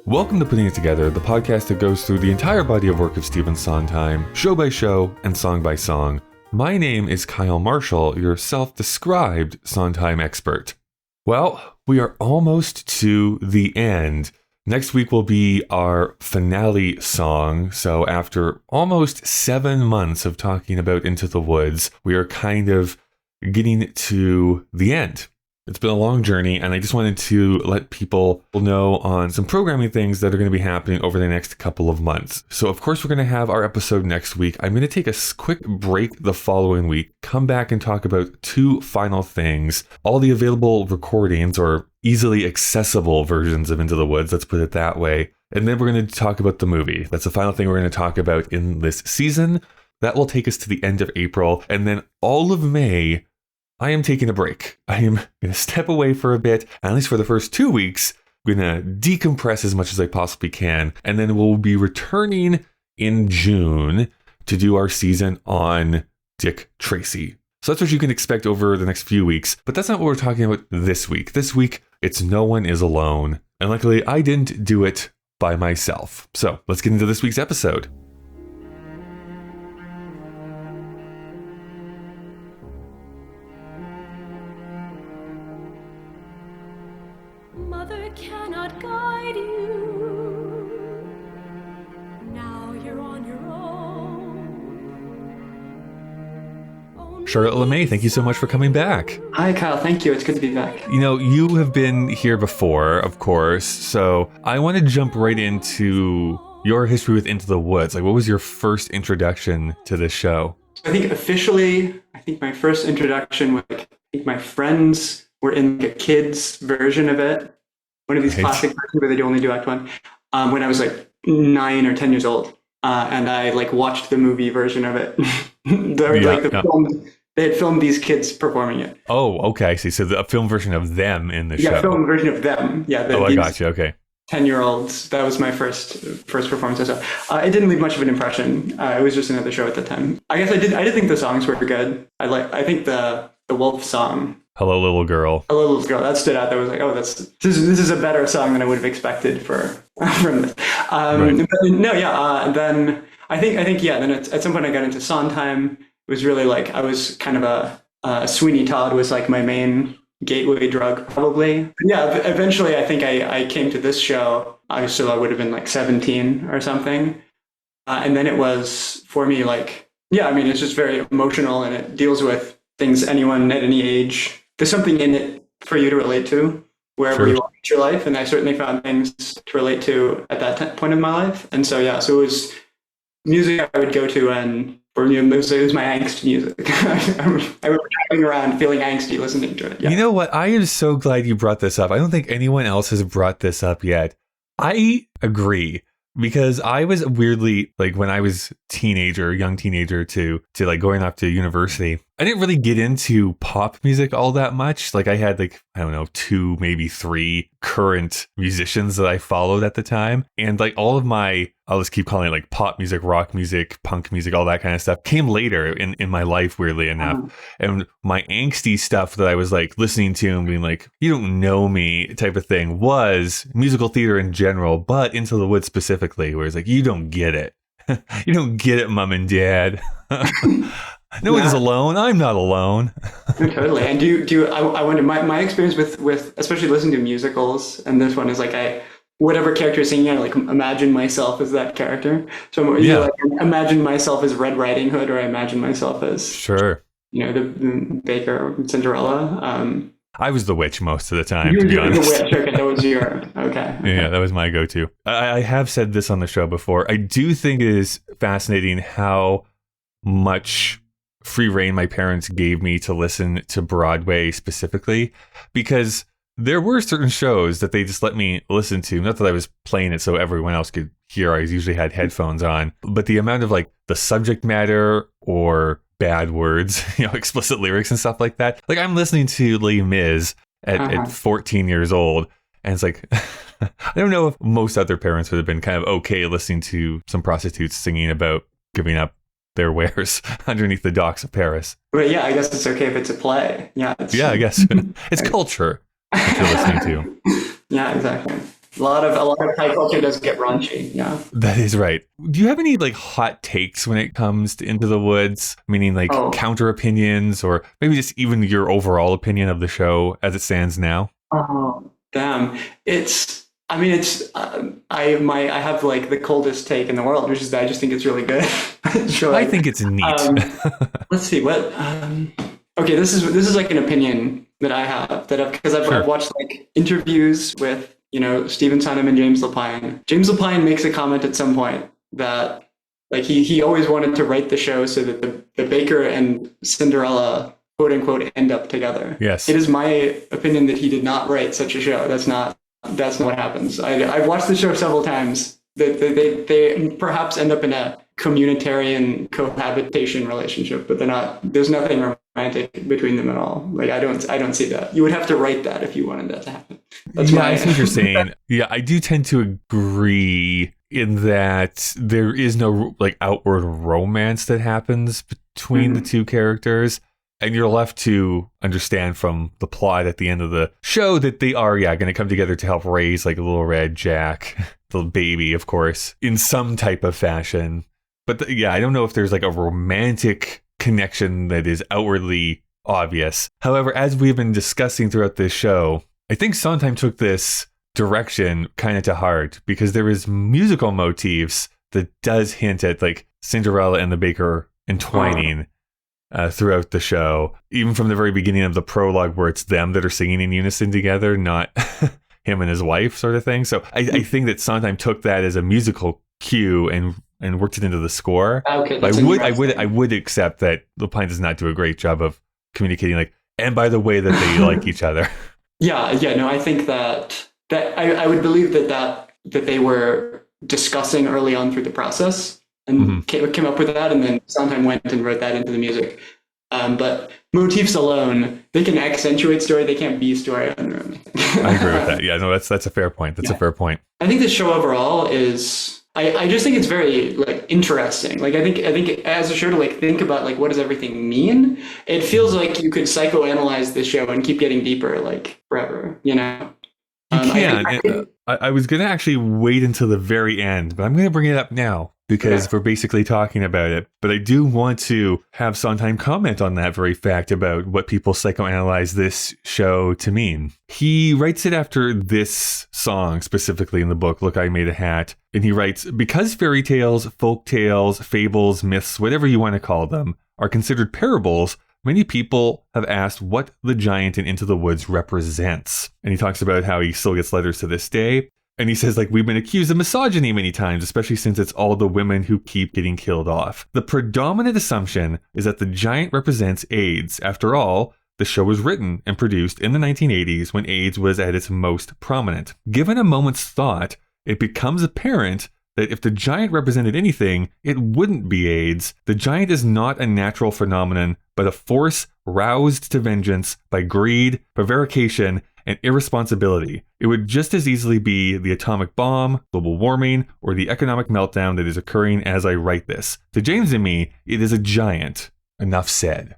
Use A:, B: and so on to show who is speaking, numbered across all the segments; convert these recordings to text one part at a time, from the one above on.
A: Welcome to Putting It Together, the podcast that goes through the entire body of work of Stephen Sondheim, show by show and song by song. My name is Kyle Marshall, your self-described Sondheim expert. Well, we are almost to the end. Next week will be our finale song, so after almost 7 months of talking about Into the Woods, we are kind of getting to the end. It's been a long journey, and I just wanted to let people know on some programming things that are going to be happening over the next couple of months. So, of course, we're going to have our episode next week. I'm going to take a quick break the following week, come back and talk about 2 final things, all the available recordings or easily accessible versions of Into the Woods, let's put it that way. And then we're going to talk about the movie. That's the final thing we're going to talk about in this season. That will take us to the end of April, and then all of May, I am taking a break. I am going to step away for a bit, at least for the first 2 weeks. I'm going to decompress as much as I possibly can, and then we'll be returning in June to do our season on Dick Tracy. So that's what you can expect over the next few weeks, but that's not what we're talking about this week. This week, it's No One Is Alone, and luckily I didn't do it by myself. So let's get into this week's episode.
B: Mother cannot guide you. Now you're on your own.
A: Charlotte LeMay, thank you so much for coming back.
C: Hi, Kyle. Thank you. It's good to be back.
A: You know, you have been here before, of course, so I want to jump right into your history with Into the Woods. Like, what was your first introduction to this show?
C: I think officially, my first introduction was, my friends were in a kid's version of it. One of these classic versions where they only do Act 1. When I was like 9 or 10 years old. And I watched the movie version of it. They had filmed these kids performing it.
A: Oh, okay. I see. So the film version of them in the show.
C: Yeah, film version of them. Yeah.
A: I got you. Okay.
C: 10-year-olds. That was my first performance I saw. It didn't leave much of an impression. It was just another show at the time. I guess I did think the songs were good. I think the Wolf song,
A: Hello, Little Girl.
C: Hello, Little Girl, that stood out. That was like, oh, this is a better song than I would have expected from this.
A: Right.
C: Then I think then at some point I got into Sondheim. It was really I was kind of a Sweeney Todd was my main gateway drug, probably. But yeah, eventually I think I came to this show. I would have been 17 or something. And then it was, for me, it's just very emotional, and it deals with things anyone at any age. There's something in it for you to relate to wherever you are in your life. And I certainly found things to relate to at that point in my life. And so, yeah, so it was music I would go to, and for me, it was my angst music. I was driving around feeling angsty listening to it. Yeah.
A: You know what? I am so glad you brought this up. I don't think anyone else has brought this up yet. I agree. Because I was weirdly, when I was young teenager to going off to university, I didn't really get into pop music all that much. I had 2, maybe 3 current musicians that I followed at the time. And all of my, I'll just keep calling it pop music, rock music, punk music, all that kind of stuff came later in my life, weirdly enough. And my angsty stuff that I was listening to and being you don't know me type of thing was musical theater in general, but Into the Woods specifically, where it's you don't get it. You don't get it, Mom and Dad. No one is alone. I'm not alone.
C: Totally. And do you, I wonder, my experience with especially listening to musicals, and this one is whatever character is singing, I imagine myself as that character. So imagine myself as Red Riding Hood, or I imagine myself as the Baker or Cinderella.
A: I was the witch most of the time, to be honest.
C: The witch. Okay, that was your okay.
A: Yeah, that was my go-to. I have said this on the show before. I do think it is fascinating how much free rein my parents gave me to listen to Broadway specifically, because there were certain shows that they just let me listen to. Not that I was playing it so everyone else could hear. I usually had headphones on, but the amount of the subject matter or bad words, explicit lyrics and stuff like that. I'm listening to Les Mis at 14 years old, and it's I don't know if most other parents would have been kind of okay listening to some prostitutes singing about giving up their wares underneath the docks of Paris.
C: But yeah, I guess it's okay if it's a play. Yeah,
A: I guess it's culture that you're listening to.
C: Yeah, exactly. A lot of Thai culture does get raunchy. Yeah.
A: That is right. Do you have any like hot takes when it comes to Into the Woods? Meaning like
C: Oh.
A: counter opinions, or maybe just even your overall opinion of the show as it stands now?
C: Oh, damn. I mean, I have like the coldest take in the world, which is that I just think it's really good. Sure.
A: I think it's neat.
C: Let's see what. Okay, this is like an opinion that I have because I've
A: Sure.
C: watched like interviews with Stephen Sondheim and James Lapine. James Lapine makes a comment at some point that like he always wanted to write the show so that the baker and Cinderella quote unquote end up together.
A: Yes.
C: It is my opinion that he did not write such a show. That's not what happens. I've watched the show several times. They perhaps end up in a communitarian cohabitation relationship, but there's nothing romantic between them at all. Like I don't see that. You would have to write that if you wanted that to happen. That's
A: I see what you're saying. Yeah, I do tend to agree in that there is no like outward romance that happens between the two characters. And you're left to understand from the plot at the end of the show that they are, going to come together to help raise like a little red Jack, the baby, of course, in some type of fashion. But I don't know if there's like a romantic connection that is outwardly obvious. However, as we've been discussing throughout this show, I think Sondheim took this direction kind of to heart because there is musical motifs that does hint at like Cinderella and the baker entwining. Throughout the show, even from the very beginning of the prologue where it's them that are singing in unison together, not him and his wife sort of thing. So I think that Sondheim took that as a musical cue and worked it into the score.
C: Okay,
A: I would accept that Lapine does not do a great job of communicating like, and by the way that they like each other.
C: No, I think that I would believe that they were discussing early on through the process and came up with that, and then Sondheim went and wrote that into the music. But motifs alone, they can accentuate story, they can't be story on their own.
A: I agree with that. Yeah, no, that's a fair point. That's a fair point.
C: I think the show overall is, I just think it's very like interesting. Like I think as a show to like think about like what does everything mean, it feels like you could psychoanalyze this show and keep getting deeper like forever,
A: You can. I was going to actually wait until the very end, but I'm going to bring it up now because we're basically talking about it. But I do want to have Sondheim comment on that very fact about what people psychoanalyze this show to mean. He writes it after this song, specifically in the book, Look, I Made a Hat. And he writes, because fairy tales, folk tales, fables, myths, whatever you want to call them, are considered parables, many people have asked what the giant in Into the Woods represents. And he talks about how he still gets letters to this day. And he says, like, we've been accused of misogyny many times, especially since it's all the women who keep getting killed off. The predominant assumption is that the giant represents AIDS. After all, the show was written and produced in the 1980s when AIDS was at its most prominent. Given a moment's thought, it becomes apparent that if the giant represented anything, it wouldn't be AIDS. The giant is not a natural phenomenon, but a force roused to vengeance by greed, prevarication, and irresponsibility. It would just as easily be the atomic bomb, global warming, or the economic meltdown that is occurring as I write this. To James and me, it is a giant. Enough said.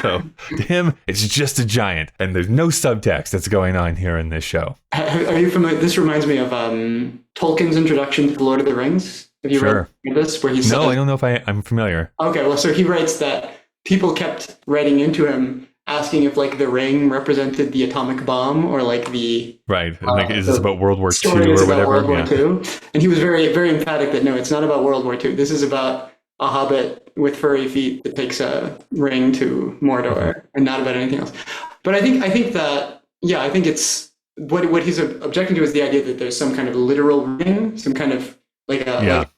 A: So to him, it's just a giant, and there's no subtext that's going on here in this show.
C: Are you familiar? This reminds me of Tolkien's introduction to The Lord of the Rings. Have you read this? Where he says,
A: No, I don't know if I'm familiar.
C: Okay, well, so he writes that people kept writing into him asking if like the ring represented the atomic bomb or like the
A: like is this about World War II
C: or
A: whatever?
C: World War II. And he was very, very emphatic that no, it's not about World War II. This is about a hobbit with furry feet that takes a ring to Mordor and not about anything else. But I think that I think it's what he's objecting to is the idea that there's some kind of literal ring, some kind of like a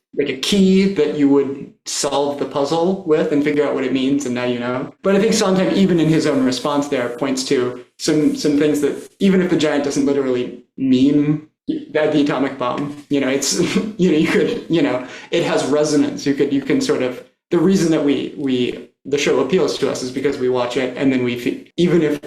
C: key that you would solve the puzzle with and figure out what it means, and now you know. But I think Sondheim, even in his own response there, points to some things that even if the giant doesn't literally mean that the atomic bomb, it's you could it has resonance. You can sort of, the reason that the show appeals to us is because we watch it and then we feel, even if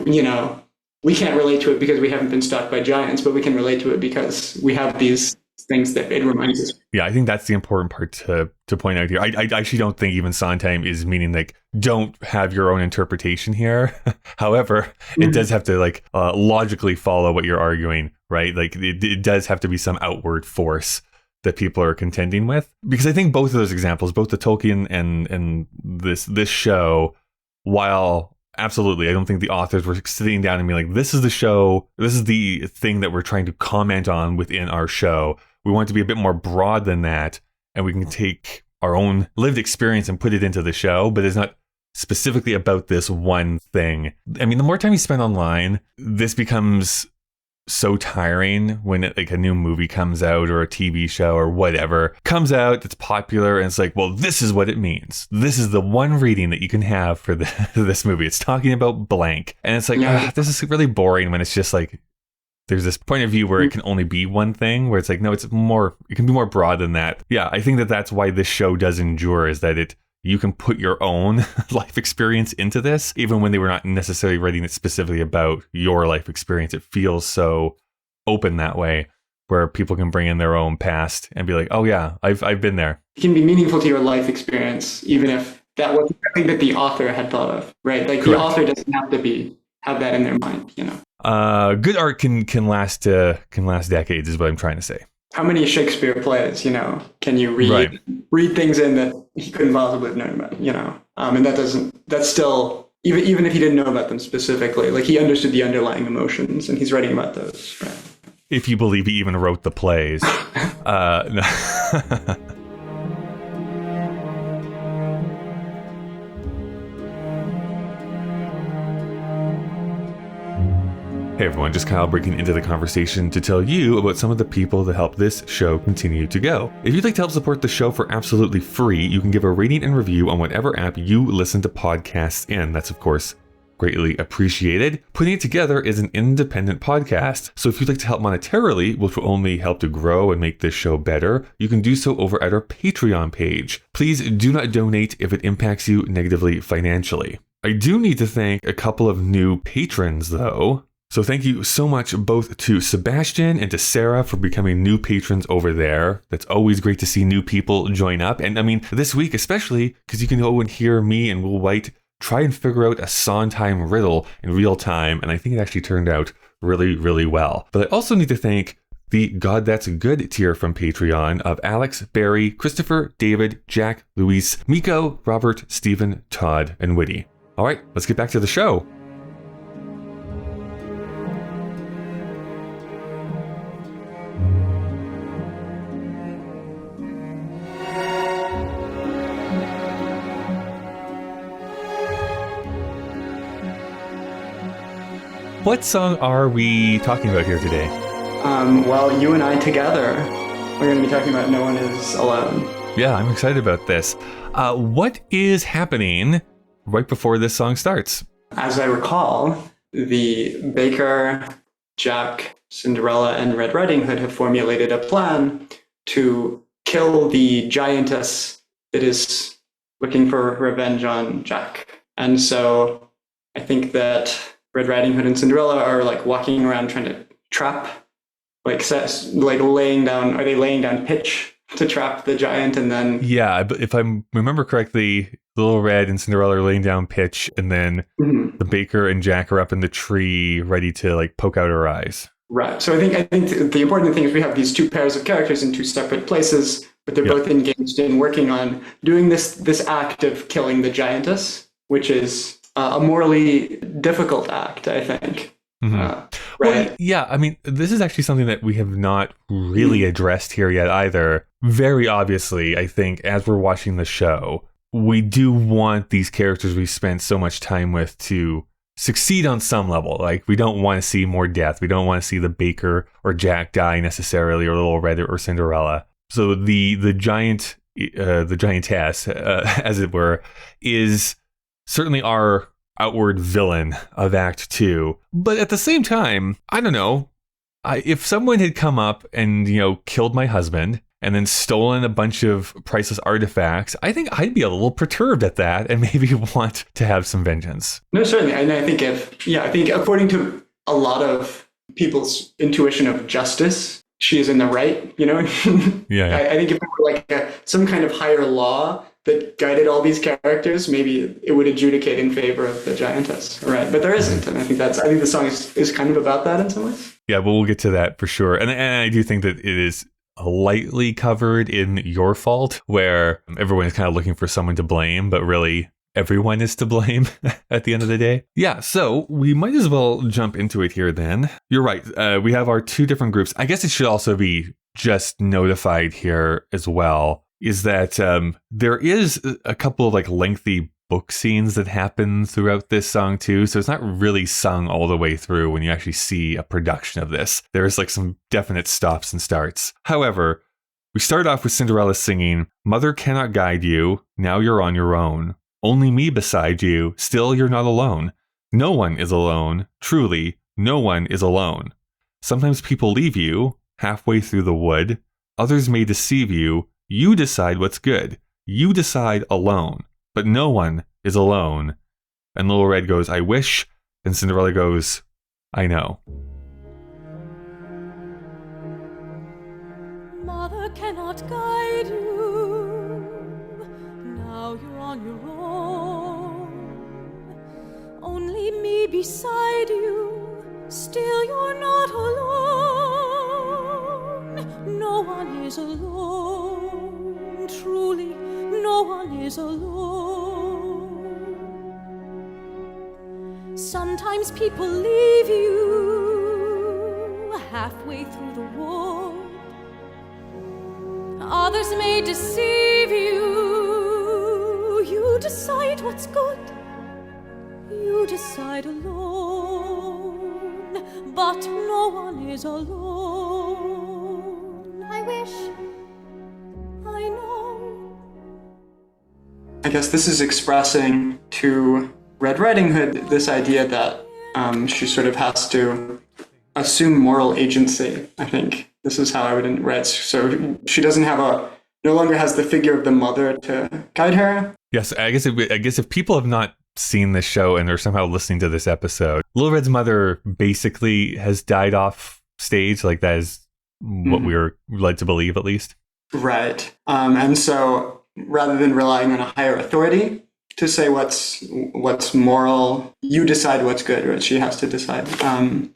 C: we can't relate to it because we haven't been stalked by giants, but we can relate to it because we have these things that it reminds us.
A: Yeah, I think that's the important part to point out here. I actually don't think even Sondheim is meaning like don't have your own interpretation here. However, it does have to like logically follow what you're arguing right? Like it does have to be some outward force that people are contending with. Because I think both of those examples, both the Tolkien and this show, while absolutely, I don't think the authors were sitting down and being like, this is the show, this is the thing that we're trying to comment on within our show. We want it to be a bit more broad than that, and we can take our own lived experience and put it into the show, but it's not specifically about this one thing. I mean, the more time you spend online, this becomes so tiring when like a new movie comes out or a TV show or whatever comes out that's popular, and it's like, well, this is what it means. This is the one reading that you can have for this movie. It's talking about blank. And it's like, this is really boring when it's just like, there's this point of view where it can only be one thing, where it's like, no, it can be more broad than that. Yeah, I think that's why this show does endure, is that you can put your own life experience into this, even when they were not necessarily writing it specifically about your life experience. It feels so open that way, where people can bring in their own past and be like, oh yeah, I've been there.
C: It can be meaningful to your life experience, even if that wasn't something that the author had thought of, right? Like the author doesn't have to have that in their mind, you know.
A: Good art can last decades, is what I'm trying to say.
C: How many Shakespeare plays, you know, can you read things in that he couldn't possibly have known about, you know? And that's still, even if he didn't know about them specifically, like he understood the underlying emotions and he's writing about those, right?
A: If you believe he even wrote the plays. No. Hey everyone, just Kyle breaking into the conversation to tell you about some of the people that help this show continue to go. If you'd like to help support the show for absolutely free, you can give a rating and review on whatever app you listen to podcasts in. That's, of course, greatly appreciated. Putting It Together is an independent podcast, so if you'd like to help monetarily, which will only help to grow and make this show better, you can do so over at our Patreon page. Please do not donate if it impacts you negatively financially. I do need to thank a couple of new patrons, though. So thank you so much both to Sebastian and to Sarah for becoming new patrons over there. That's always great to see new people join up. And I mean, this week especially, because you can go and hear me and Will White try and figure out a Sondheim riddle in real time. And I think it actually turned out really, really well. But I also need to thank the God That's Good tier from Patreon of Alex, Barry, Christopher, David, Jack, Luis, Miko, Robert, Stephen, Todd, and Whitty. All right, let's get back to the show. What song are we talking about here today?
C: Well, you and I together, we're going to be talking about No One Is Alone.
A: Yeah, I'm excited about this. What is happening right before this song starts?
C: As I recall, the Baker, Jack, Cinderella, and Red Riding Hood have formulated a plan to kill the giantess that is looking for revenge on Jack. And so I think that Red Riding Hood and Cinderella are like walking around trying to trap, like laying down pitch to trap the giant, and then
A: if I remember correctly, Little Red and Cinderella are laying down pitch, and then the Baker and Jack are up in the tree ready to like poke out her eyes.
C: Right. So I think the important thing is we have these two pairs of characters in two separate places, but they're both engaged in working on doing this act of killing the giantess, which is a morally difficult act, I think. Right.
A: Well, yeah, I mean, this is actually something that we have not really addressed here yet either. Very obviously, I think, as we're watching the show, we do want these characters we spent so much time with to succeed on some level. Like, we don't want to see more death. We don't want to see the Baker or Jack die necessarily, or Little Red or Cinderella. So the giantess, as it were, is certainly our outward villain of Act 2. But at the same time, I don't know, if someone had come up and, killed my husband and then stolen a bunch of priceless artifacts, I think I'd be a little perturbed at that and maybe want to have some vengeance.
C: No, certainly. And I think I think according to a lot of people's intuition of justice, she is in the right,
A: Yeah.
C: I think if it were like some kind of higher law that guided all these characters, maybe it would adjudicate in favor of the giantess, right? But there isn't, and I think the song is kind of about that in some ways.
A: Yeah, but we'll get to that for sure. And I do think that it is lightly covered in Your Fault, where everyone is kind of looking for someone to blame, but really everyone is to blame at the end of the day. Yeah, so we might as well jump into it here then. You're right. We have our two different groups. I guess it should also be just notified here as well, is that there is a couple of like lengthy book scenes that happen throughout this song too. So it's not really sung all the way through when you actually see a production of this. There's like some definite stops and starts. However, we start off with Cinderella singing, "Mother cannot guide you, now you're on your own. Only me beside you, still you're not alone. No one is alone, truly, no one is alone. Sometimes people leave you halfway through the wood. Others may deceive you. You decide what's good. You decide alone. But no one is alone." And Little Red goes, "I wish." And Cinderella goes, "I know."
B: Mother cannot guide you. Now you're on your own. Only me beside you. Still you're not alone. No one is alone. Truly, no one is alone. Sometimes people leave you halfway through the wood. Others may deceive you. You decide what's good. You decide alone. But no one is alone. I wish I know.
C: I guess this is expressing to Red Riding Hood this idea that she sort of has to assume moral agency. I think this is how I would read. So she doesn't have no longer has the figure of the mother to guide her.
A: Yes, I guess if people have not seen this show and are somehow listening to this episode, Little Red's mother basically has died off stage. Like that is what we were led to believe, at least. Right.
C: And so rather than relying on a higher authority to say what's moral, you decide what's good, right? She has to decide.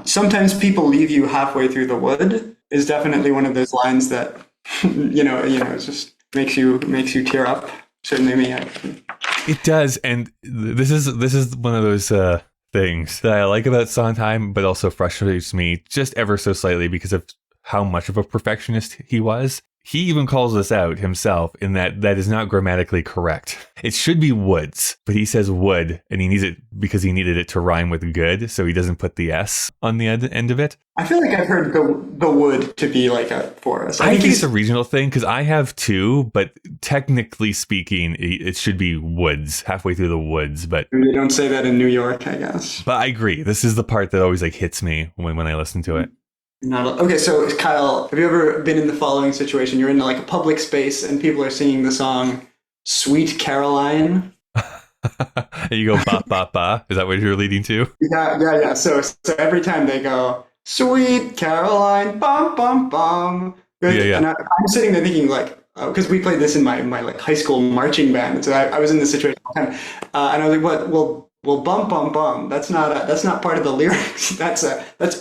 C: Sometimes people leave you halfway through the wood is definitely one of those lines that it just makes you tear up. Certainly me.
A: It does, and this is one of those things that I like about Sondheim, but also frustrates me just ever so slightly because of how much of a perfectionist he was. He even calls this out himself in that is not grammatically correct. It should be woods, but he says wood, and he needs it because he needed it to rhyme with good, so he doesn't put the S on the end of it.
C: I feel like I've heard the wood to be like a forest.
A: I think it's a regional thing, because I have two, but technically speaking, it should be woods, halfway through the woods. But
C: they don't say that in New York, I guess.
A: But I agree. This is the part that always like hits me when I listen to it.
C: Okay, so Kyle, have you ever been in the following situation? You're in like a public space and people are singing the song "Sweet Caroline."
A: And you go ba ba ba. Is that what you're leading to?
C: Yeah. So every time they go "Sweet Caroline," bum bum bum.
A: Yeah.
C: And I'm sitting there thinking like, because we played this in my like high school marching band, so I was in this situation all the time, and I was like, "What? Well, bum bum bum. That's not part of the lyrics. That's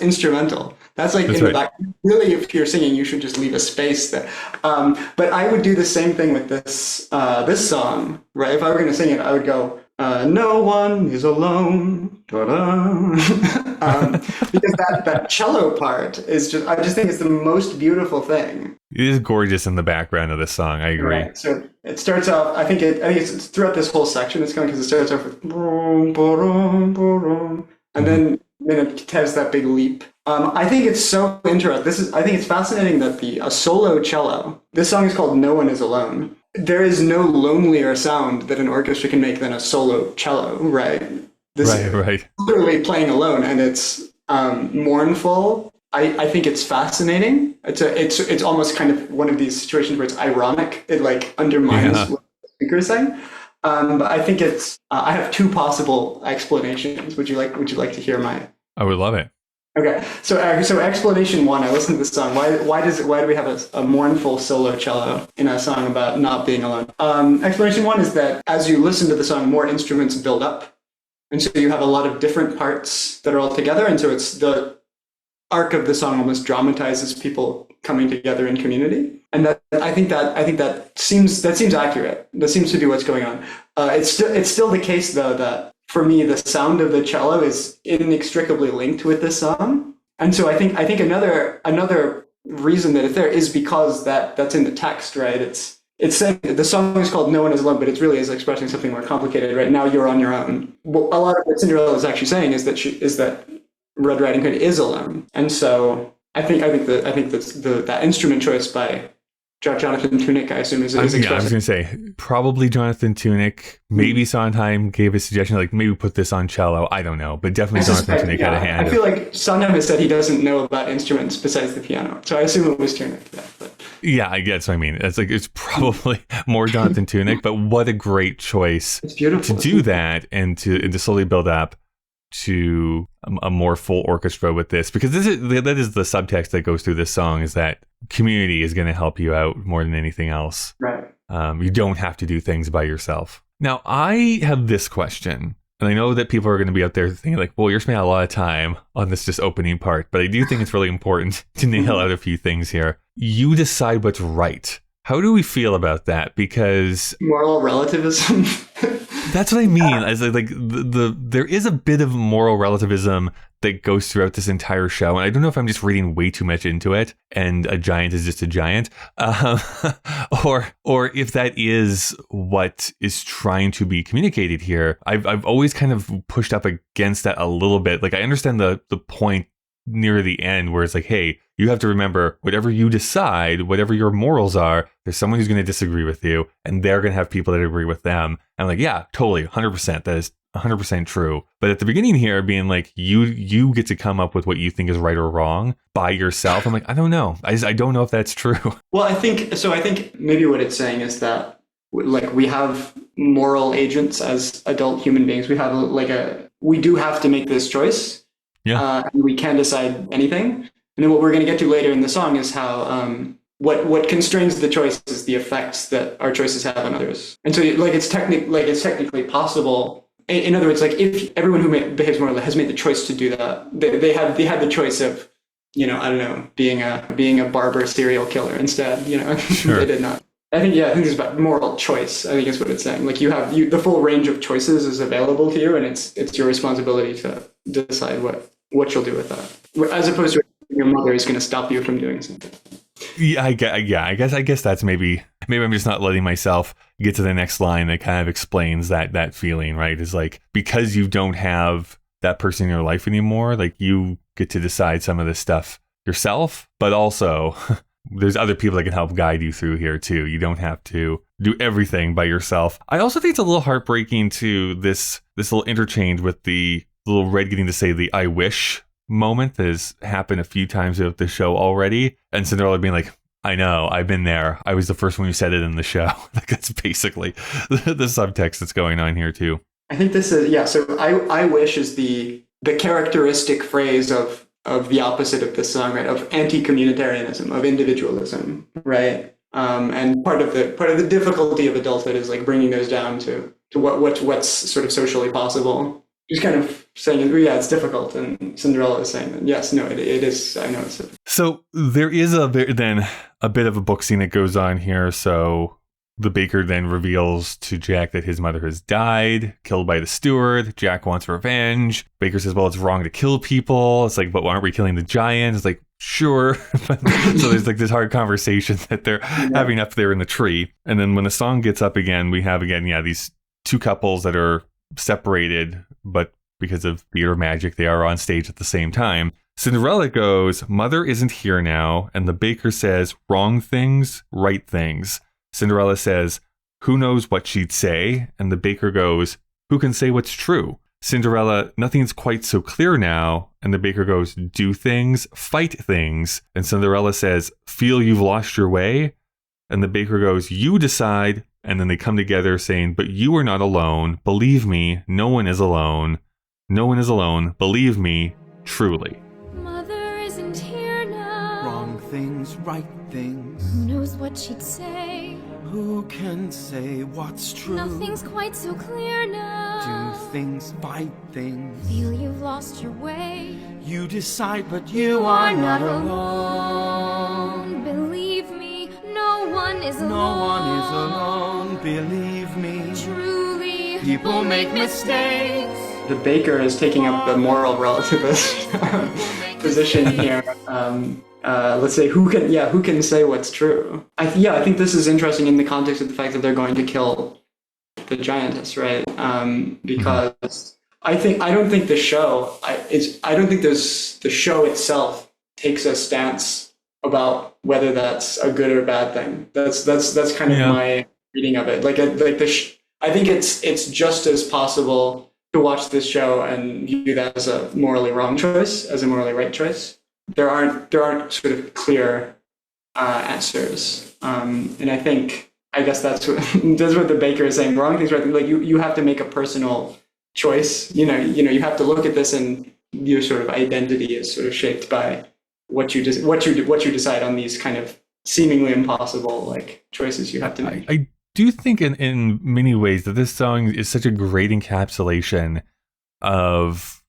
C: instrumental. That's like in the back. Really, if you're singing, you should just leave a space there. But I would do the same thing with this song, right? If I were going to sing it, I would go, "No one is alone." Because that cello part is I just think it's the most beautiful thing.
A: It is gorgeous in the background of this song. I agree.
C: Right. So it starts off. I think it's throughout this whole section. It's going because it starts off with boom, boom, boom, and then it has that big leap. I think it's so interesting. I think it's fascinating that a solo cello. This song is called "No One Is Alone." There is no lonelier sound that an orchestra can make than a solo cello, right?
A: Right.
C: Literally playing alone, and it's mournful. I think it's fascinating. It's almost kind of one of these situations where it's ironic. It like undermines what the speaker is saying. But I think it's. I have two possible explanations. Would you like to hear my?
A: I would love it.
C: Okay, so explanation one. I listened to this song. Why do we have a mournful solo cello in a song about not being alone? Explanation one is that as you listen to the song, more instruments build up, and so you have a lot of different parts that are all together, and so it's the arc of the song almost dramatizes people coming together in community, and I think that seems accurate. That seems to be what's going on. It's still the case though that for me the sound of the cello is inextricably linked with this song, and so I think another reason that it's there is because that's in the text, right? It's saying the song is called "No One Is Alone," but it really is expressing something more complicated. Right now, you're on your own. Well, a lot of what Cinderella is actually saying is that Red Riding Hood is alone, and so I think that instrument choice by Jonathan Tunick, I assume, is expressing.
A: Yeah, I was going to say probably Jonathan Tunick. Maybe Sondheim gave a suggestion like maybe put this on cello. I don't know, but definitely Jonathan Tunick had a hand.
C: I feel like Sondheim has said he doesn't know about instruments besides the piano, so I assume it was Tunick.
A: Yeah, I guess. I mean, it's probably more Jonathan Tunick, but what a great choice!
C: It's beautiful
A: to do that and to slowly build up to a more full orchestra with this, because that is the subtext that goes through this song, is that community is going to help you out more than anything else.
C: Right.
A: You don't have to do things by yourself. Now, I have this question, and I know that people are going to be out there thinking like, well, you're spending a lot of time on this just opening part, but I do think it's really important to nail out a few things here. You decide what's right. How do we feel about that? Because
C: moral relativism.
A: That's what I mean. As like there is a bit of moral relativism that goes throughout this entire show, and I don't know if I'm just reading way too much into it, and a giant is just a giant, or if that is what is trying to be communicated here. I've always kind of pushed up against that a little bit. Like I understand the point near the end where it's like, hey, you have to remember whatever you decide, whatever your morals are, there's someone who's going to disagree with you, and they're going to have people that agree with them. And I'm like, yeah, totally, 100%. That is 100% true. But at the beginning here, being like, you get to come up with what you think is right or wrong by yourself. I'm like, I don't know. I don't know if that's true.
C: Well, I think maybe what it's saying is that like we have moral agents as adult human beings. We have we do have to make this choice.
A: Yeah.
C: We can't decide anything. And then what we're going to get to later in the song is how what constrains the choice is the effects that our choices have on others. And so it's technically possible. In other words, like if everyone who behaves morally has made the choice to do that, they had the choice of, I don't know, being a barber serial killer instead.
A: Sure.
C: They did not. I think it's about moral choice. I think is what it's saying. Like the full range of choices is available to you, and it's your responsibility to decide what you'll do with that, as opposed to your mother is going to stop you from doing something.
A: Yeah, I guess that's maybe I'm just not letting myself get to the next line that kind of explains that feeling, right? Is like, because you don't have that person in your life anymore, like you get to decide some of this stuff yourself, but also there's other people that can help guide you through here too. You don't have to do everything by yourself. I also think it's a little heartbreaking to this little interchange with the little Red getting to say the "I wish" moment that has happened a few times throughout the show already, and Cinderella being like, I know, I've been there. I was the first one who said it in the show. Like that's basically the subtext that's going on here too.
C: I think this is so I wish is the characteristic phrase of the opposite of this song, right? Of anti-communitarianism, of individualism, right? And part of the difficulty of adulthood is like bringing those down to what's sort of socially possible. Just kind of saying, yeah, it's difficult, and Cinderella is saying that yes, no, it is. I know it's difficult.
A: So there is a bit of a book scene that goes on here. So the baker then reveals to Jack that his mother has died, killed by the steward. Jack wants revenge. Baker says, well, it's wrong to kill people. It's like, but why aren't we killing the giant? It's like, sure. So there's like this hard conversation that they're having up there in the tree. And then when the song gets up again, we have these two couples that are separated, but because of theater magic, they are on stage at the same time. Cinderella goes, mother isn't here now. And the baker says, wrong things, right things. Cinderella says, who knows what she'd say? And the baker goes, who can say what's true? Cinderella, nothing's quite so clear now. And the baker goes, do things, fight things. And Cinderella says, feel you've lost your way? And the baker goes, you decide. And then they come together saying, but you are not alone. Believe me, no one is alone. No one is alone. Believe me, truly.
B: My
D: things, right things.
B: Who knows what she'd say?
D: Who can say what's true?
B: Nothing's quite so clear now.
D: Do things, fight things.
B: Feel you've lost your way.
D: You decide, but you are not alone.
B: Believe me, no one is alone.
D: No one is alone, believe me.
B: Truly,
D: People make mistakes.
C: The baker is taking up the moral relativist position here. Let's say who can say what's true? I think this is interesting in the context of the fact that they're going to kill the giantess, right? Because I don't think the show the show itself takes a stance about whether that's a good or bad thing. That's kind of my reading of it. I think it's just as possible to watch this show and view that as a morally wrong choice as a morally right choice. There aren't sort of clear answers, and I guess that's what the baker is saying. Wrong things, right? Like you have to make a personal choice. You have to look at this, and your sort of identity is sort of shaped by what you decide on these kind of seemingly impossible like choices you have to make.
A: I do think in many ways that this song is such a great encapsulation of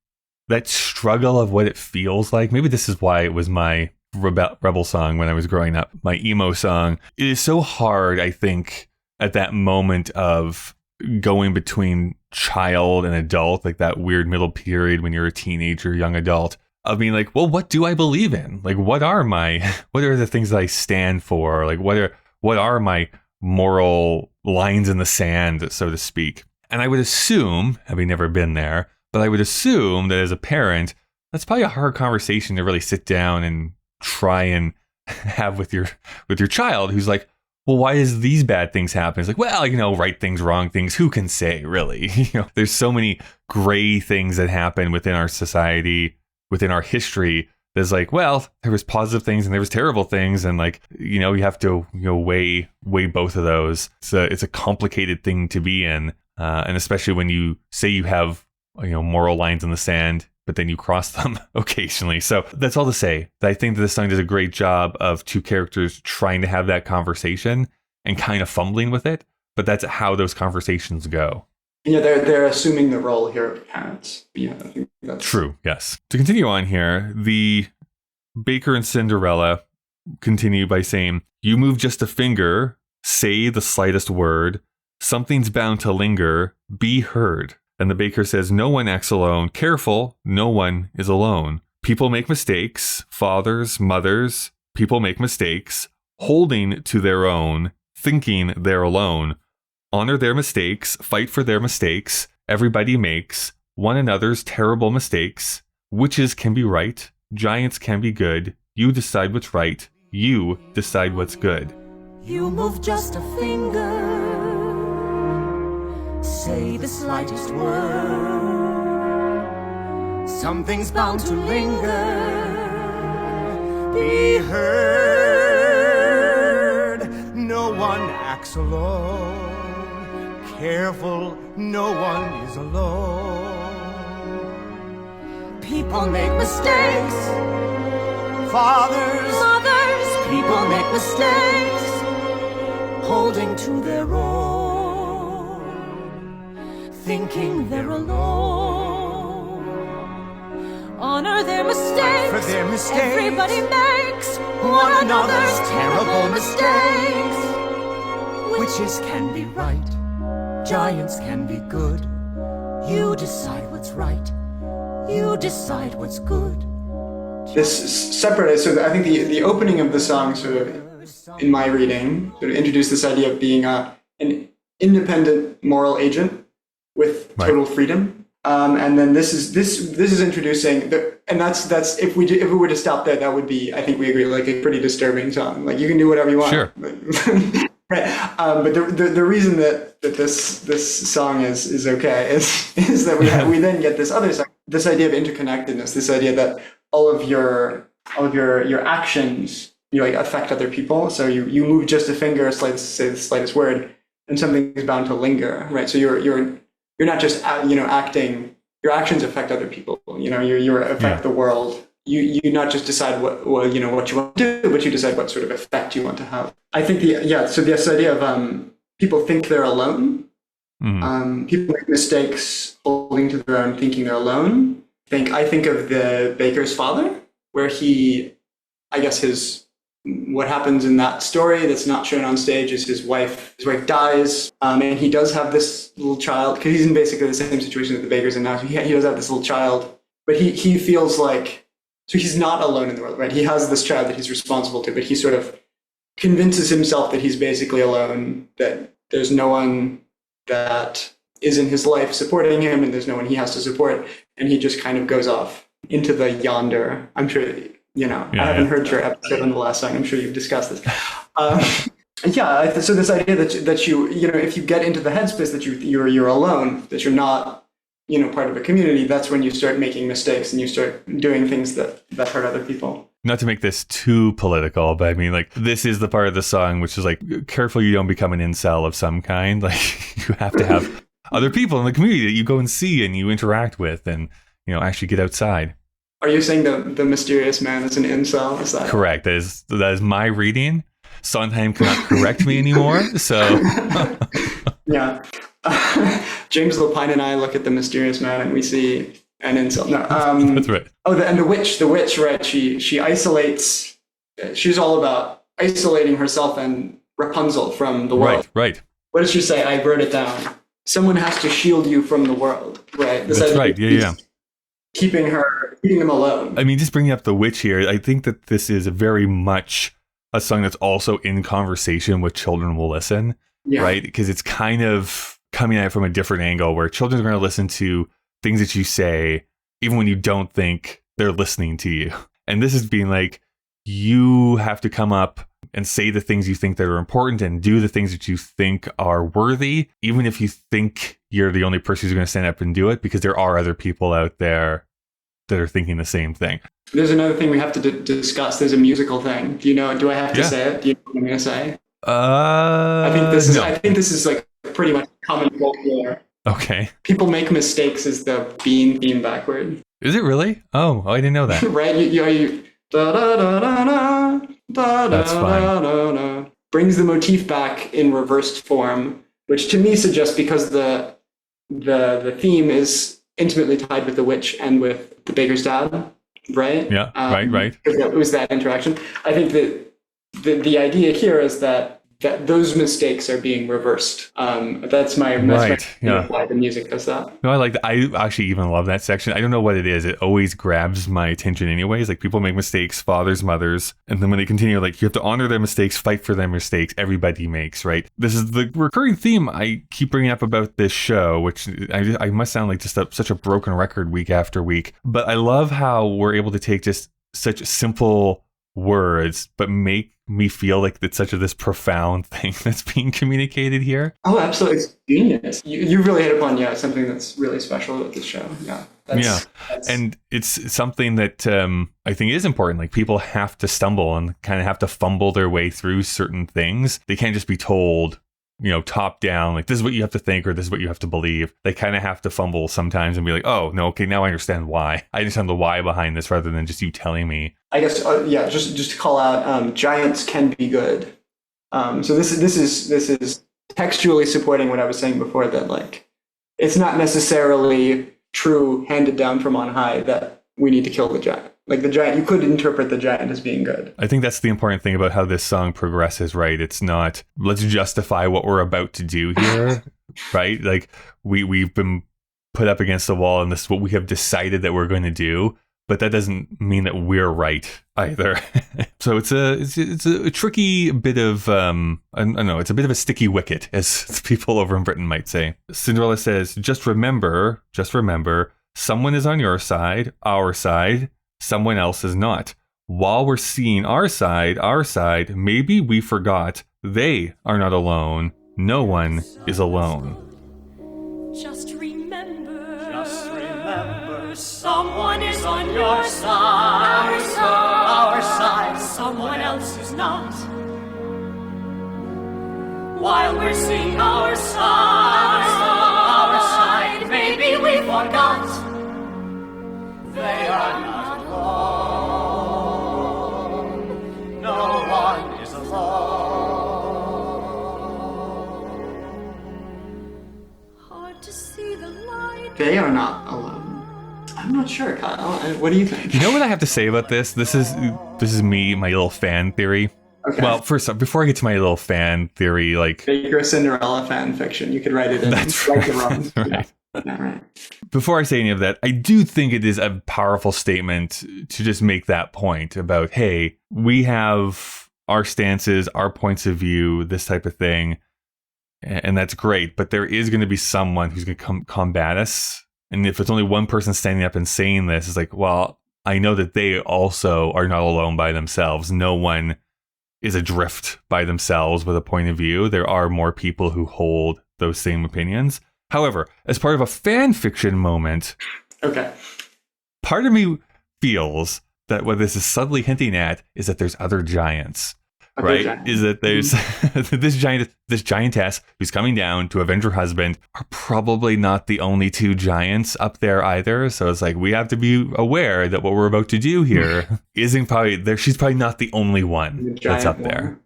A: that struggle of what it feels like. Maybe this is why it was my rebel song when I was growing up, my emo song. It is so hard, I think, at that moment of going between child and adult, like that weird middle period when you're a teenager, young adult, of being like, well, what do I believe in? Like, what are the things that I stand for? Like, what are my moral lines in the sand, so to speak? And I would assume, having never been there, but I would assume that as a parent, that's probably a hard conversation to really sit down and try and have with your child who's like, well, why does these bad things happen? It's like, well, right things, wrong things, who can say, really? There's so many gray things that happen within our society, within our history. There's like, well, there was positive things and there was terrible things, and like, you have to weigh both of those. It's a complicated thing to be in, and especially when you say you have moral lines in the sand, but then you cross them occasionally. So that's all to say that I think that this song does a great job of two characters trying to have that conversation and kind of fumbling with it, but that's how those conversations go.
C: They're assuming the role here of parents. I think that's
A: true. Yes. To continue on here, the baker and Cinderella continue by saying, "You move just a finger, say the slightest word, something's bound to linger, be heard." And the baker says, "No one acts alone. Careful, no one is alone. People make mistakes, fathers, mothers, people make mistakes, holding to their own, thinking they're alone. Honor their mistakes, fight for their mistakes. Everybody makes one another's terrible mistakes. Witches can be right, giants can be good. You decide what's right, you decide what's good."
E: You move just a finger, say the slightest word, something's bound to linger, be heard. No one acts alone. Careful, no one is alone. People make mistakes. Fathers, mothers, people make mistakes, holding to their own, thinking they're alone. Honor their mistakes. For their mistakes. Everybody makes one another's terrible mistakes. Witches can be right, giants can be good. You decide what's right, you decide what's good.
C: This separate, so I think the opening of the song sort of, in my reading, sort of introduced this idea of being an independent moral agent with total freedom. And then this is introducing and that's if we were to stop there, that would be, I think we agree, like a pretty disturbing song. Like you can do whatever you want.
A: Sure.
C: Right. But the reason that this song is okay is that we then get this other song, this idea of interconnectedness, this idea that all of your actions affect other people. So you move just a finger, say the slightest word, and something is bound to linger, right? So you're not just acting. Your actions affect other people. You affect the world you not just decide what you want to do, but you decide what sort of effect you want to have. I think so this idea of people think they're alone. People make mistakes holding to their own, thinking they're alone. I think of the baker's father, where what happens in that story that's not shown on stage is his wife dies, and he does have this little child, because he's in basically the same situation that the baker's in now. So he does have this little child, but he feels like, so he's not alone in the world, right? He has this child that he's responsible to, but he sort of convinces himself that he's basically alone, that there's no one that is in his life supporting him, and there's no one he has to support, and he just kind of goes off into the yonder. I'm sure, I haven't heard your episode on the last song. I'm sure you've discussed this. So this idea that you if you get into the headspace that you're alone, that you're not part of a community, that's when you start making mistakes and you start doing things that hurt other people.
A: Not to make this too political, but I mean, like, this is the part of the song which is like, careful you don't become an incel of some kind. Like, you have to have other people in the community that you go and see and you interact with, and actually get outside.
C: Are you saying the mysterious man is an incel? Is that
A: correct? That is my reading. Sondheim cannot correct me anymore, so
C: yeah. James Lapine and I look at the mysterious man and we see an incel. No,
A: that's right.
C: Oh, and the witch, right? She isolates. She's all about isolating herself and Rapunzel from the world.
A: Right.
C: What does she say? I wrote it down. Someone has to shield you from the world, right?
A: That's right. Yeah.
C: Keeping them alone.
A: I mean, just bringing up the witch here, I think that this is very much a song that's also in conversation with children will listen, right? Because it's kind of coming at it from a different angle, where children are going to listen to things that you say, even when you don't think they're listening to you. And this is being like, you have to come up and say the things you think that are important and do the things that you think are worthy, even if you think you're the only person who's going to stand up and do it, because there are other people out there that are thinking the same thing.
C: There's another thing we have to discuss. There's a musical thing. Do I have to say it? Do you know what I'm going to say?
A: I
C: think this is like pretty much common folklore.
A: Okay.
C: People make mistakes is the Bean theme backward.
A: Is it really? Oh, I didn't know that.
C: Right? You da da da da da da.
A: That's fine.
C: Da, brings the motif back in reversed form, which to me suggests, because the theme is intimately tied with the witch and with the baker's dad, right?
A: Yeah, right.
C: It was that interaction. I think that the idea here is that those mistakes are being reversed. That's my why the music does that.
A: No, I like that. I actually even love that section. I don't know what it is. It always grabs my attention anyways. Like, people make mistakes, fathers, mothers, and then when they continue, like, you have to honor their mistakes, fight for their mistakes. Everybody makes, right? This is the recurring theme I keep bringing up about this show, which I must sound like just such a broken record week after week. But I love how we're able to take just such simple words, but make me feel like it's this profound thing that's being communicated here.
C: Oh, absolutely. It's genius. You really hit upon something that's really special about this show. That's...
A: And it's something that I think is important. Like, people have to stumble and kind of have to fumble their way through certain things. They can't just be told, top down, like, this is what you have to think or this is what you have to believe. They kind of have to fumble sometimes and be like, oh, no, okay, now I understand why. I understand the why behind this rather than just you telling me.
C: I guess, just to call out, giants can be good. So this is textually supporting what I was saying before, that, like, it's not necessarily true, handed down from on high, that we need to kill the giant. Like, the giant, you could interpret the giant as being good.
A: I think that's the important thing about how this song progresses, right? It's not, let's justify what we're about to do here, right? Like, we've been put up against the wall and this is what we have decided that we're going to do. But that doesn't mean that we're right either. So it's a tricky bit of, I don't know, it's a bit of a sticky wicket, as people over in Britain might say. Cinderella says, just remember, someone is on your side, our side. Someone else is not. While we're seeing our side, maybe we forgot they are not alone. No one is alone.
E: Just remember, someone is on your side, our side, someone else is not. While we're seeing our side, maybe we forgot they are not alone.
B: to see the light.
C: They are not alone. I'm not sure, Kyle. What do you think?
A: You know what I have to say about this? This is me, my little fan theory.
C: Okay.
A: Well, first off, before I get to my little fan theory, like
C: Baker Cinderella fan fiction. You could write it in.
A: That's
C: Right.
A: right.
C: The wrong.
A: Right.
C: Yeah, right.
A: Before I say any of that, I do think it is a powerful statement to just make that point about, hey, we have our stances, our points of view, this type of thing, and that's great. But there is going to be someone who's going to combat us. And if it's only one person standing up and saying this, it's like, well, I know that they also are not alone by themselves. No one is adrift by themselves with a point of view. There are more people who hold those same opinions. However, as part of a fan fiction moment,
C: Okay.
A: part of me feels that what this is subtly hinting at is that there's other giants.
C: Other
A: Right?
C: giants.
A: Is that there's this giantess who's coming down to avenge her husband are probably not the only two giants up there either. So it's like we have to be aware that what we're about to do here isn't probably there. She's probably not the only one
C: The
A: that's up
C: giant
A: there.
C: one.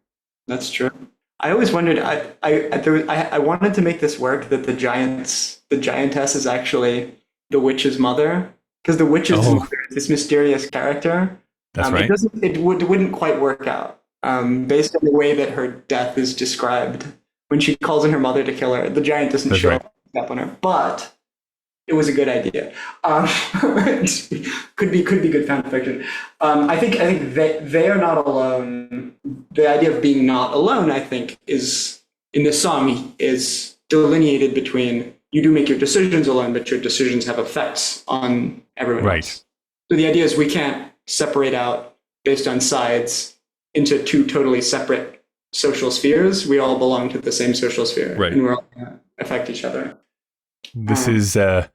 C: That's true. I always wondered. I wanted to make this work that the giantess is actually the witch's mother, because the witch's mother is this mysterious character.
A: That's right.
C: It wouldn't quite work out. Based on the way that her death is described. When she calls in her mother to kill her, the giant doesn't
A: That's
C: show
A: right.
C: up on her. But it was a good idea. Could be good fan fiction. I think they are not alone. The idea of being not alone, I think, is in this song is delineated between you do make your decisions alone, but your decisions have effects on everyone
A: Right.
C: else. So the idea is we can't separate out based on sides into two totally separate social spheres. We all belong to the same social sphere,
A: Right.
C: and we're all going to affect each other.
A: This is the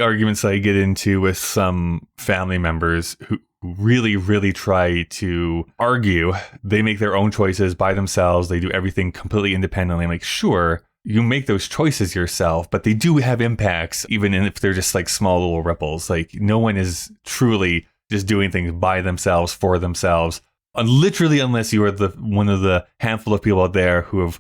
A: arguments I get into with some family members who really, really try to argue. They make their own choices by themselves. They do everything completely independently. I'm like, sure, you make those choices yourself, but they do have impacts, even if they're just like small little ripples. Like no one is truly just doing things by themselves, for themselves. Literally, unless you are one of the handful of people out there who have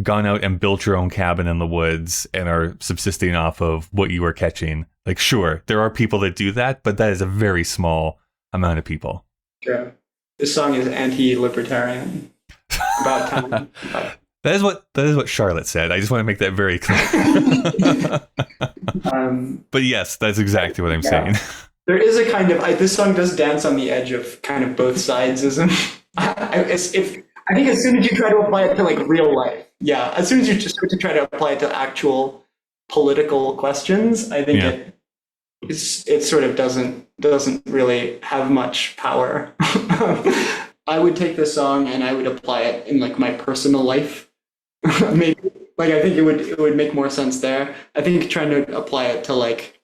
A: gone out and built your own cabin in the woods and are subsisting off of what you are catching. Like, sure, there are people that do that, but that is a very small amount of people.
C: Sure. This song is anti-libertarian. About time.
A: That is what Charlotte said. I just want to make that very clear. But yes, that's exactly what I'm saying.
C: There is a kind of this song does dance on the edge of kind of both sidesism. I think as soon as you try to apply it to like real life, as soon as you just start to try to apply it to actual political questions, I think it sort of doesn't really have much power. I would take this song and I would apply it in like my personal life. Maybe like I think it would make more sense there. I think trying to apply it to like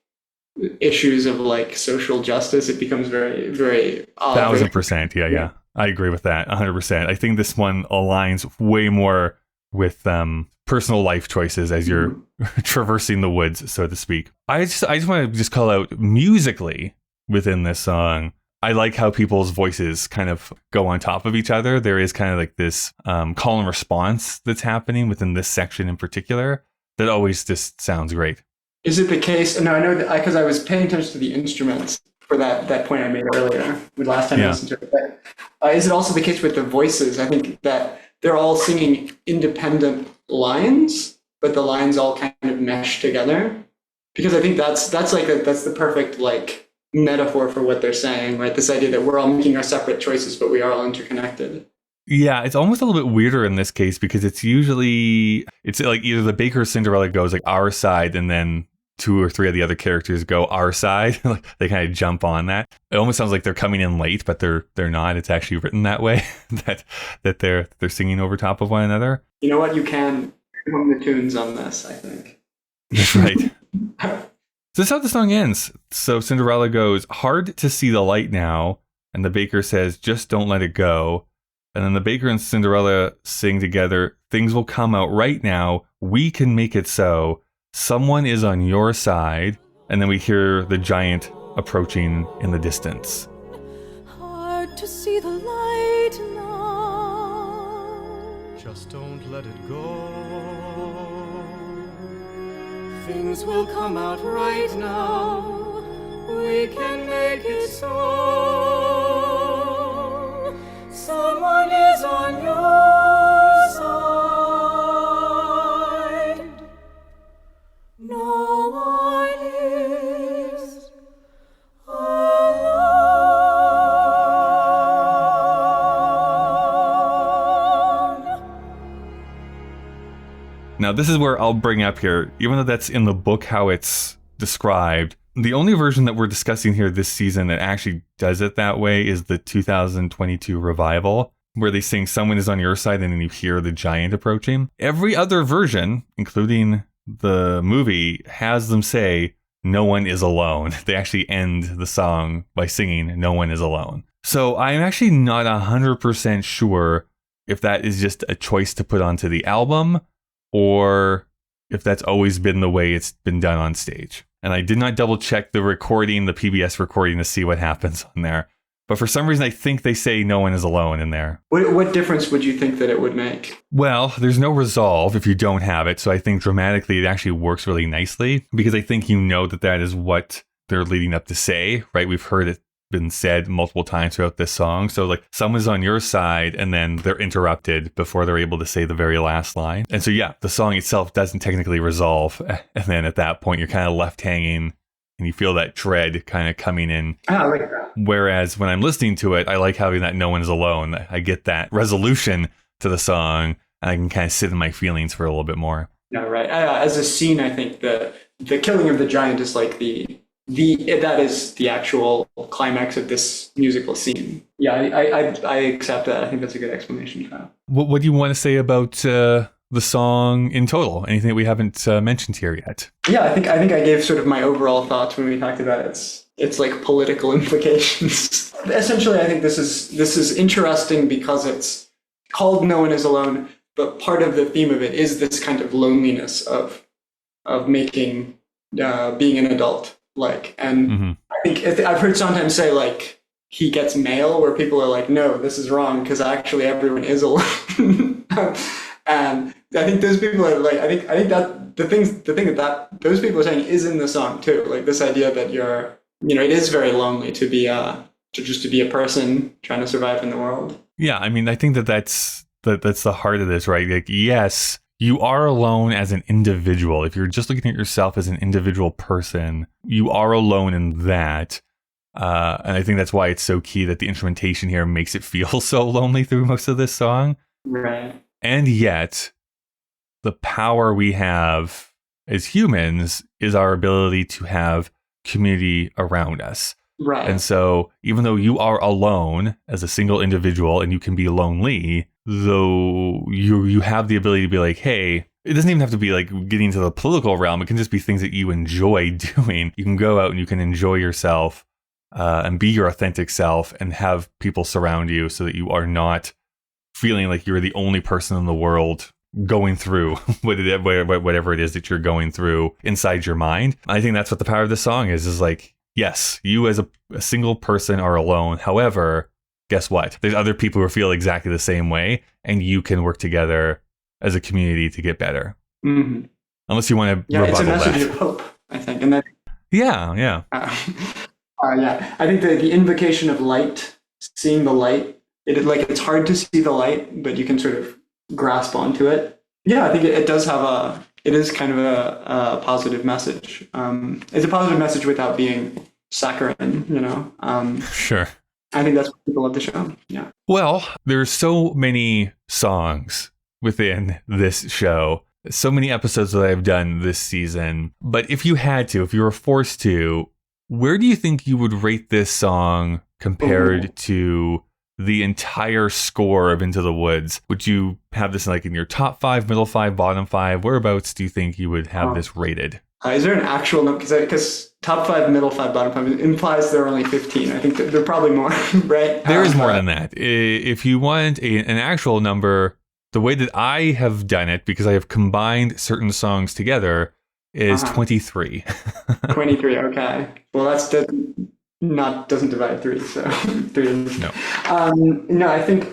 C: issues of like social justice, it becomes very, very
A: 1,000%. Yeah. I agree with that 100%. I think this one aligns way more with personal life choices as you're traversing the woods, so to speak. I just want to just call out musically within this song. I like how people's voices kind of go on top of each other. There is kind of like this call and response that's happening within this section in particular that always just sounds great.
C: Is it the case? No, I know that because I was paying attention to the instruments for that point I made earlier, with last time I listened to it. But is it also the case with the voices? I think that they're all singing independent lines, but the lines all kind of mesh together. Because I think that's the perfect like metaphor for what they're saying, right? This idea that we're all making our separate choices, but we are all interconnected.
A: Yeah, it's almost a little bit weirder in this case because it's like either the Baker Cinderella goes like our side and then two or three of the other characters go our side. Like they kind of jump on that. It almost sounds like they're coming in late, but they're not. It's actually written that way that they're singing over top of one another.
C: You know what? You can hum the tunes on this, I think.
A: That's right. So this is how the song ends. So Cinderella goes, hard to see the light now. And the baker says, just don't let it go. And then the baker and Cinderella sing together, things will come out right now. We can make it so. Someone is on your side. And then we hear the giant approaching in the distance.
B: Hard to see the light now.
D: Just don't let it go. things will come out right now. We can make it so. Someone is on your side. No one is alone.
A: Now, this is where I'll bring up here, even though that's in the book how it's described, the only version that we're discussing here this season that actually does it that way is the 2022 revival, where they sing "Someone is on your side" and then you hear the giant approaching. Every other version, including the movie, has them say, "No one is alone." They actually end the song by singing, "No one is alone." So I'm actually not 100% sure if that is just a choice to put onto the album, or if that's always been the way it's been done on stage. And I did not double check the recording, the PBS recording, to see what happens on there. But for some reason, I think they say "No one is alone" in there.
C: What difference would you think that it would make?
A: Well, there's no resolve if you don't have it. So I think dramatically it actually works really nicely, because I think you know that that is what they're leading up to say, right? We've heard it been said multiple times throughout this song. So like, someone's on your side, and then they're interrupted before they're able to say the very last line. And so yeah, the song itself doesn't technically resolve. And then at that point, you're kind of left hanging and you feel that dread kind of coming in.
C: I like that.
A: Whereas when I'm listening to it, I like having that "No one is alone." I get that resolution to the song, and I can kind of sit in my feelings for a little bit more.
C: Yeah, right. As a scene, I think the killing of the giant is like that is the actual climax of this musical scene. Yeah, I accept that. I think that's a good explanation, Kyle.
A: What do you want to say about the song in total? Anything that we haven't mentioned here yet?
C: Yeah, I think I gave sort of my overall thoughts when we talked about it's like political implications. Essentially, I think this is interesting because it's called "No One Is Alone," but part of the theme of it is this kind of loneliness of making being an adult. I think I've heard sometimes say like he gets mail, where people are like, "No, this is wrong," because actually everyone is alone. And I think those people are like, I think that the thing that those people are saying is in the song too. Like this idea that it is very lonely to be a person trying to survive in the world.
A: Yeah, I mean, I think that's the heart of this, right? Like, yes, you are alone as an individual. If you're just looking at yourself as an individual person, you are alone in that. And I think that's why it's so key that the instrumentation here makes it feel so lonely through most of this song.
C: Right.
A: And yet, the power we have as humans is our ability to have community around us.
C: Right.
A: And so even though you are alone as a single individual and you can be lonely, though you have the ability to be like, hey, it doesn't even have to be like getting to the political realm. It can just be things that you enjoy doing. You can go out and you can enjoy yourself and be your authentic self and have people surround you so that you are not feeling like you're the only person in the world going through whatever it is that you're going through inside your mind. I think that's what the power of this song is like, yes, you as a single person are alone. However, guess what? There's other people who feel exactly the same way, and you can work together as a community to get better.
C: Mm-hmm.
A: Unless you want to
C: it's a
A: rebuttal
C: message
A: that.
C: of hope, I think. And then,
A: Yeah.
C: yeah, I think the invocation of light, seeing the light, it's hard to see the light, but you can sort of grasp onto it. Yeah, I think it does have it is kind of a positive message. It's a positive message without being saccharine,
A: Sure.
C: I think that's what people love the show. Yeah.
A: Well, there's so many songs within this show, so many episodes that I've done this season. But if you were forced to, where do you think you would rate this song compared to the entire score of Into the Woods? Would you have this in your top 5, middle 5, bottom 5? Whereabouts do you think you would have this rated?
C: Is there an actual number? Because top 5, middle 5, bottom 5 implies there are only 15. I think there are probably more, right?
A: There is more than that. If you want an actual number, the way that I have done it, because I have combined certain songs together, is 23.
C: 23, okay. Well, doesn't divide 3, so 3 doesn't.
A: No.
C: No, I think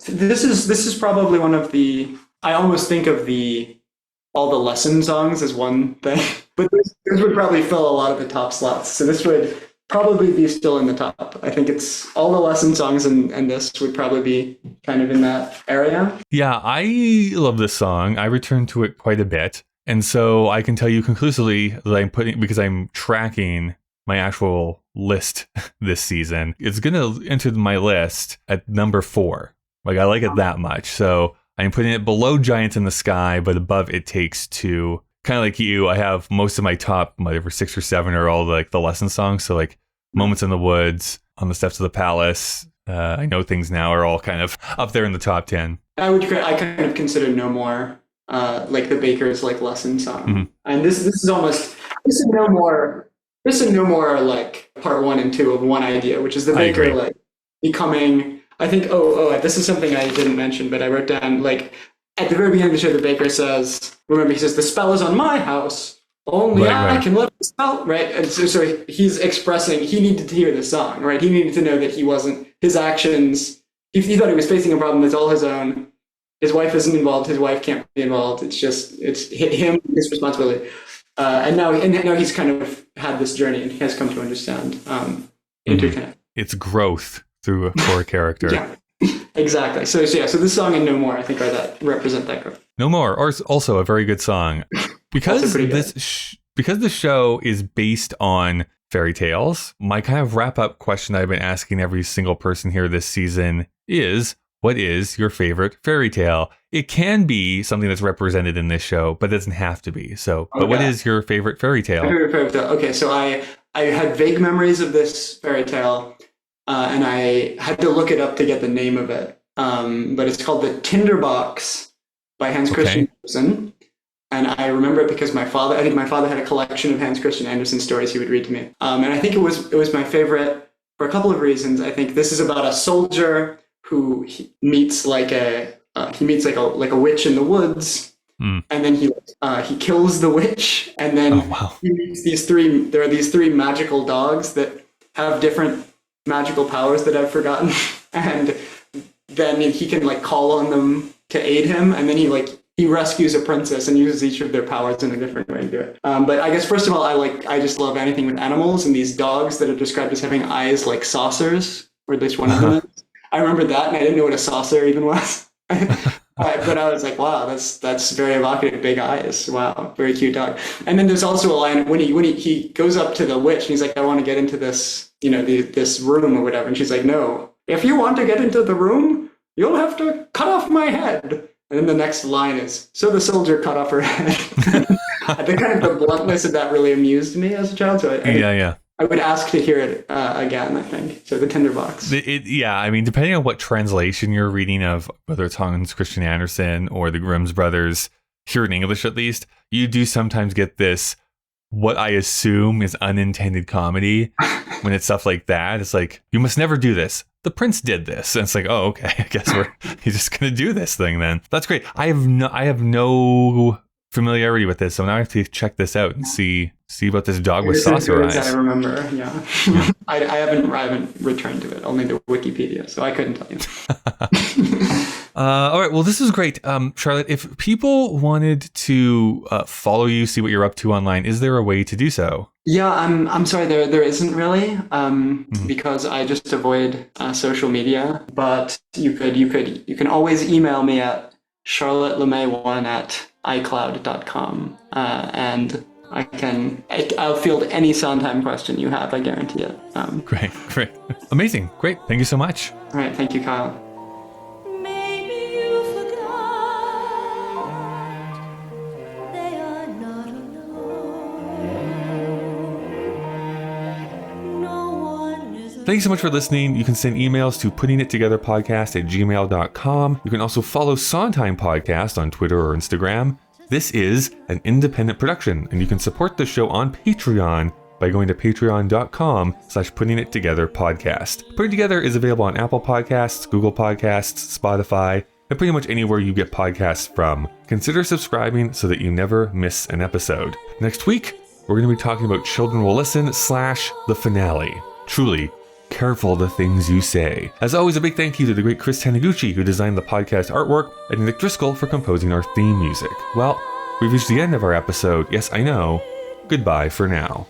C: this is probably one of the. I almost think of the all the lesson songs is one thing, but this would probably fill a lot of the top slots. So this would probably be still in the top. I think it's all the lesson songs, and this would probably be kind of in that area.
A: Yeah, I love this song. I return to it quite a bit. And so I can tell you conclusively that because I'm tracking my actual list this season, it's going to enter my list at number 4. Like, I like it that much. So I'm putting it below Giants in the Sky, but above It Takes Two. Kind of like you, I have most of my top, whatever, 6 or 7 are all like the lesson songs. So like Moments in the Woods, On the Steps of the Palace, I Know Things Now are all kind of up there in the top 10.
C: I kind of consider No More like the Baker's like lesson song. And this is No More like part 1 and 2 of one idea, which is the Baker like becoming, I think, this is something I didn't mention, but I wrote down, like, at the very beginning of the show, the Baker says, remember, he says, the spell is on my house, only I can lift the spell, right? And so he's expressing, he needed to hear the song, right? He needed to know that he wasn't, his actions, he thought he was facing a problem that's all his own. His wife isn't involved, his wife can't be involved, it's him, his responsibility. And now he's kind of had this journey and he has come to understand interconnect.
A: It's growth for a character.
C: Yeah, exactly. So this song and No More, I think, represent that growth.
A: No More, or also a very good song. Because because the show is based on fairy tales, my kind of wrap-up question I've been asking every single person here this season is, what is your favorite fairy tale? It can be something that's represented in this show, but it doesn't have to be. So, but what is your favorite fairy tale?
C: My favorite fairy tale. Okay, so I had vague memories of this fairy tale, and I had to look it up to get the name of it. But it's called The Tinderbox by Hans Christian Andersen. And I remember it because my father had a collection of Hans Christian Andersen stories he would read to me. And I think it was my favorite for a couple of reasons. I think this is about a soldier who meets like a witch in the woods, and then he kills the witch, and then he meets these 3. There are these 3 magical dogs that have different magical powers that I've forgotten, and then he can like call on them to aid him, and then he rescues a princess and uses each of their powers in a different way to do it. But I guess first of all, I just love anything with animals, and these dogs that are described as having eyes like saucers, or at least one of them is. I remember that, and I didn't know what a saucer even was. But I was like, wow, that's very evocative, big eyes. Wow, very cute dog. And then there's also a line when he goes up to the witch, and he's like, I want to get into this, this room or whatever. And she's like, no, if you want to get into the room, you'll have to cut off my head. And then the next line is, so the soldier cut off her head. I think kind of the bluntness of that really amused me as a child. So I would ask to hear it again, I think. So The Tinderbox.
A: I mean, depending on what translation you're reading of, whether it's Hans Christian Andersen or the Grimm's Brothers, here in English at least, you do sometimes get this, what I assume is unintended comedy when it's stuff like that. It's like, you must never do this. The prince did this. And it's like, oh, okay, I guess he's just going to do this thing then. That's great. I have no familiarity with this, so now I have to check this out and see about this dog with saucer eyes.
C: I remember, yeah. I haven't returned to it, only the Wikipedia, so I couldn't tell you.
A: All right, well, this is great. Charlotte, if people wanted to follow you, see what you're up to online, is there a way to do so?
C: Yeah, I'm sorry, there isn't really, because I just avoid social media, but you can always email me at charlotte.lemay1@icloud.com, and I'll field any Sondheim question you have, I guarantee it.
A: Great. Amazing. Great. Thank you so much.
C: All right. Thank you, Kyle.
B: Maybe you forgot they are not alone. No one is alone.
A: Thanks so much for listening. You can send emails to puttingittogetherpodcast@gmail.com. You can also follow Sondheim Podcast on Twitter or Instagram. This is an independent production, and you can support the show on Patreon by going to patreon.com/puttingittogetherpodcast. Putting Together is available on Apple Podcasts, Google Podcasts, Spotify, and pretty much anywhere you get podcasts from. Consider subscribing so that you never miss an episode. Next week, we're going to be talking about Children Will Listen / the finale. Truly, careful the things you say. As always, a big thank you to the great Chris Taniguchi, who designed the podcast artwork, and Nick Driscoll for composing our theme music. Well, We've reached the end of our episode. Yes, I know. Goodbye for now.